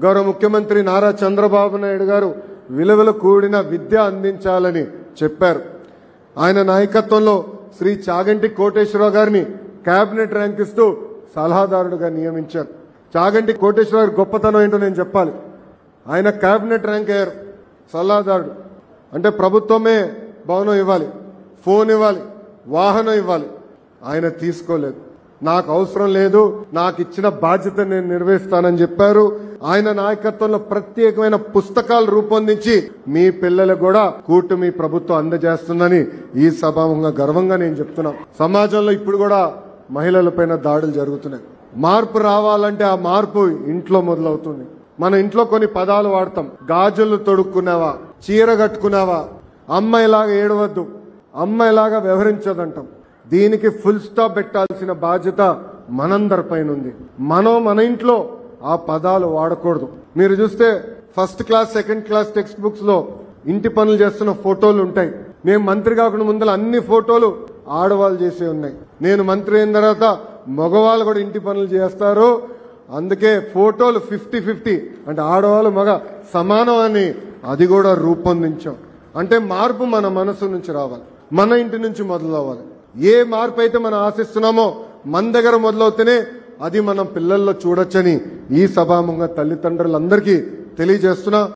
గౌరవ ముఖ్యమంత్రి నారా చంద్రబాబు నాయుడు గారు విలువలు కూడిన విద్య అందించాలని చెప్పారు. ఆయన నాయకత్వంలో శ్రీ చాగంటి కోటేశ్వరరావు గారిని కేబినెట్ ర్యాంక్ ఇస్తూ సలహాదారుడుగా నియమించారు. చాగంటి కోటేశ్వరరావు గారి గొప్పతనం ఏంటో నేను చెప్పాలి. ఆయన కేబినెట్ ర్యాంక్ అయ్యారు. సలహాదారుడు అంటే ప్రభుత్వమే భవనం ఇవ్వాలి, ఫోన్ ఇవ్వాలి, వాహనం ఇవ్వాలి. ఆయన తీసుకోలేదు. నాకు అవసరం లేదు, నాకు ఇచ్చిన బాధ్యత నేను నిర్వహిస్తానని చెప్పారు. ఆయన నాయకత్వంలో ప్రత్యేకమైన పుస్తకాలు రూపొందించి మీ పిల్లలకు కూడా కూటమి ప్రభుత్వం అందజేస్తుందని ఈ సభాముఖంగా గర్వంగా నేను చెప్తున్నాను. సమాజంలో ఇప్పుడు కూడా మహిళలపైన దాడులు జరుగుతున్నాయి. మార్పు రావాలంటే ఆ మార్పు ఇంట్లో మొదలవుతుంది. మన ఇంట్లో కొన్ని పదాలు వాడతాం. గాజులు తొడుక్కున్నావా, చీర కట్టుకున్నావా, అమ్మాయిలాగా ఏడవద్దు, అమ్మాయిలాగా వ్యవహరించదంటాం. దీనికి ఫుల్ స్టాప్ పెట్టాల్సిన బాధ్యత మనందరిపైన ఉంది. మన ఇంట్లో ఆ పదాలు వాడకూడదు. మీరు చూస్తే first class second class text books లో ఇంటి పనులు చేస్తున్న ఫోటోలు ఉంటాయి. నేను మంత్రి కాకుండా ముందర అన్ని ఫోటోలు ఆడవాళ్ళు చేసే ఉన్నాయి. నేను మంత్రి అయిన తర్వాత మగవాళ్ళు కూడా ఇంటి పనులు చేస్తారు. అందుకే ఫోటోలు 50-50 అంటే ఆడవాళ్ళు మగ సమానం అని అది కూడా రూపొందించాం. అంటే మార్పు మన మనసు నుంచి రావాలి, మన ఇంటి నుంచి మొదలవ్వాలి. ఏ మార్పు అయితే మనం ఆశిస్తున్నామో మన దగ్గర మొదలవుతేనే అది మనం పిల్లల్లో చూడొచ్చని ఈ సభాముఖంగా తల్లిదండ్రులందరికీ తెలియజేస్తున్నా.